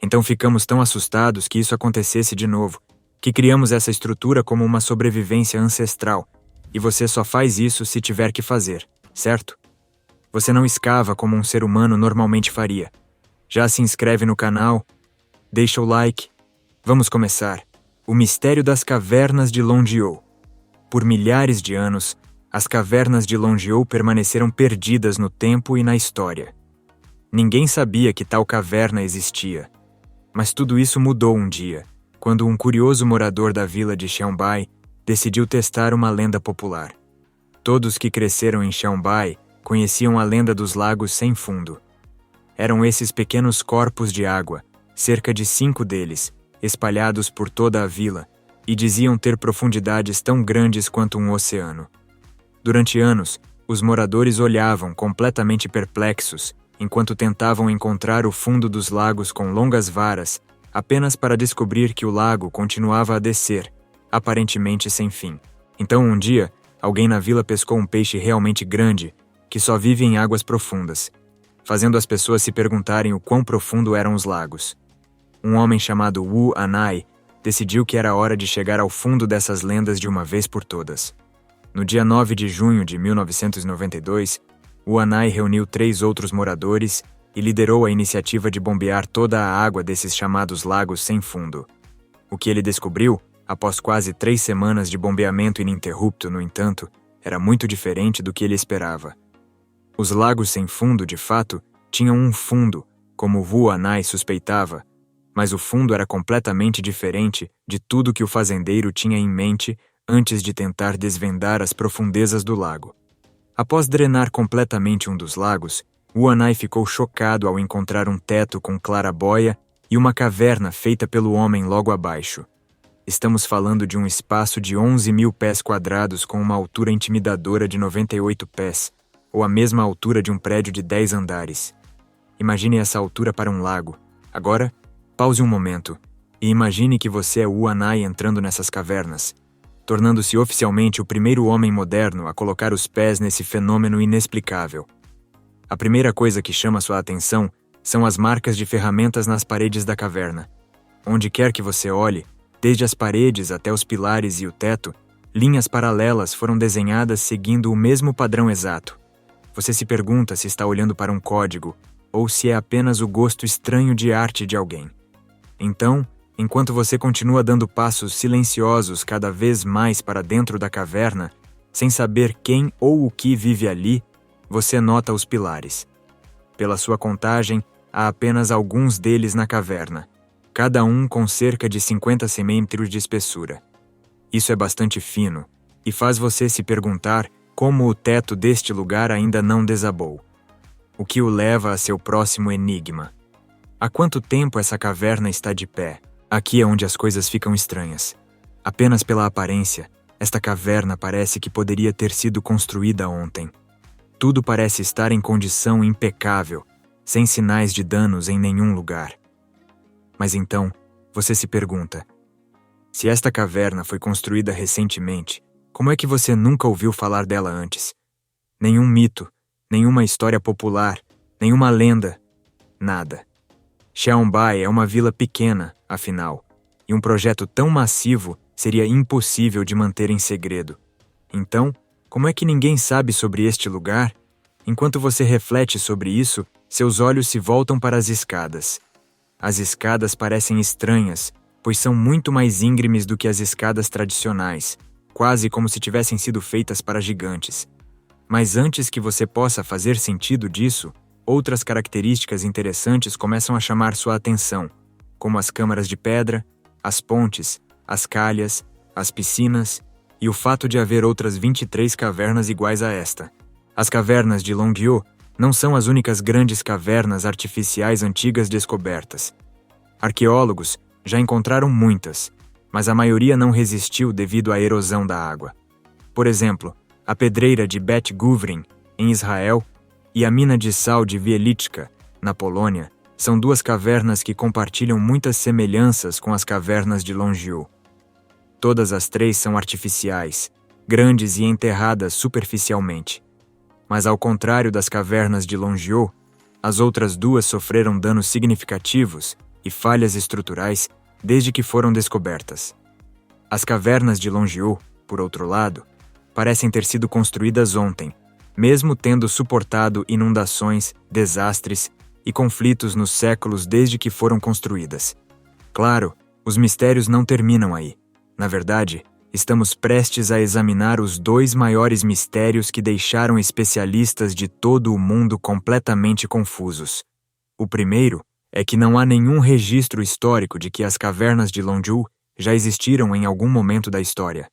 Então ficamos tão assustados que isso acontecesse de novo, que criamos essa estrutura como uma sobrevivência ancestral, e você só faz isso se tiver que fazer, certo? Você não escava como um ser humano normalmente faria. Já se inscreve no canal? Deixa o like. Vamos começar. O mistério das cavernas de Longeau. Por milhares de anos, as cavernas de Longeau permaneceram perdidas no tempo e na história. Ninguém sabia que tal caverna existia. Mas tudo isso mudou um dia, quando um curioso morador da vila de Xiaobai decidiu testar uma lenda popular. Todos que cresceram em Xiaobai conheciam a lenda dos lagos sem fundo. Eram esses pequenos corpos de água, cerca de 5 deles, espalhados por toda a vila, e diziam ter profundidades tão grandes quanto um oceano. Durante anos, os moradores olhavam completamente perplexos, enquanto tentavam encontrar o fundo dos lagos com longas varas, apenas para descobrir que o lago continuava a descer, aparentemente sem fim. Então, um dia, alguém na vila pescou um peixe realmente grande, que só vive em águas profundas, fazendo as pessoas se perguntarem o quão profundo eram os lagos. Um homem chamado Wu Anai decidiu que era hora de chegar ao fundo dessas lendas de uma vez por todas. No dia 9 de junho de 1992, Wu Anai reuniu 3 outros moradores e liderou a iniciativa de bombear toda a água desses chamados lagos sem fundo. O que ele descobriu, após quase 3 semanas de bombeamento ininterrupto, no entanto, era muito diferente do que ele esperava. Os lagos sem fundo, de fato, tinham um fundo, como Wu Anai suspeitava, mas o fundo era completamente diferente de tudo que o fazendeiro tinha em mente antes de tentar desvendar as profundezas do lago. Após drenar completamente um dos lagos, Wu Anai ficou chocado ao encontrar um teto com clarabóia e uma caverna feita pelo homem logo abaixo. Estamos falando de um espaço de 11.000 pés quadrados com uma altura intimidadora de 98 pés, ou a mesma altura de um prédio de 10 andares. Imagine essa altura para um lago. Agora, pause um momento e imagine que você é Wu Anai entrando nessas cavernas, tornando-se oficialmente o primeiro homem moderno a colocar os pés nesse fenômeno inexplicável. A primeira coisa que chama sua atenção são as marcas de ferramentas nas paredes da caverna. Onde quer que você olhe, desde as paredes até os pilares e o teto, linhas paralelas foram desenhadas seguindo o mesmo padrão exato. Você se pergunta se está olhando para um código ou se é apenas o gosto estranho de arte de alguém. Então, enquanto você continua dando passos silenciosos cada vez mais para dentro da caverna, sem saber quem ou o que vive ali, você nota os pilares. Pela sua contagem, há apenas alguns deles na caverna, cada um com cerca de 50 centímetros de espessura. Isso é bastante fino e faz você se perguntar como o teto deste lugar ainda não desabou. O que o leva a seu próximo enigma. Há quanto tempo essa caverna está de pé? Aqui é onde as coisas ficam estranhas. Apenas pela aparência, esta caverna parece que poderia ter sido construída ontem. Tudo parece estar em condição impecável, sem sinais de danos em nenhum lugar. Mas então, você se pergunta, se esta caverna foi construída recentemente, como é que você nunca ouviu falar dela antes? Nenhum mito, nenhuma história popular, nenhuma lenda, nada. Xiaobai é uma vila pequena, afinal, e um projeto tão massivo seria impossível de manter em segredo. Então, como é que ninguém sabe sobre este lugar? Enquanto você reflete sobre isso, seus olhos se voltam para as escadas. As escadas parecem estranhas, pois são muito mais íngremes do que as escadas tradicionais, quase como se tivessem sido feitas para gigantes. Mas antes que você possa fazer sentido disso, outras características interessantes começam a chamar sua atenção, como as câmaras de pedra, as pontes, as calhas, as piscinas e o fato de haver outras 23 cavernas iguais a esta. As cavernas de Longeau não são as únicas grandes cavernas artificiais antigas descobertas. Arqueólogos já encontraram muitas, mas a maioria não resistiu devido à erosão da água. Por exemplo, a pedreira de Bet Guvrin, em Israel, e a mina de sal de Wieliczka, na Polônia, são 2 cavernas que compartilham muitas semelhanças com as cavernas de Longeau. Todas as 3 são artificiais, grandes e enterradas superficialmente. Mas ao contrário das cavernas de Longeau, as outras 2 sofreram danos significativos e falhas estruturais desde que foram descobertas. As cavernas de Longeau, por outro lado, parecem ter sido construídas ontem, mesmo tendo suportado inundações, desastres e conflitos nos séculos desde que foram construídas. Claro, os mistérios não terminam aí. Na verdade, estamos prestes a examinar os 2 maiores mistérios que deixaram especialistas de todo o mundo completamente confusos. O primeiro é que não há nenhum registro histórico de que as cavernas de Longeau já existiram em algum momento da história.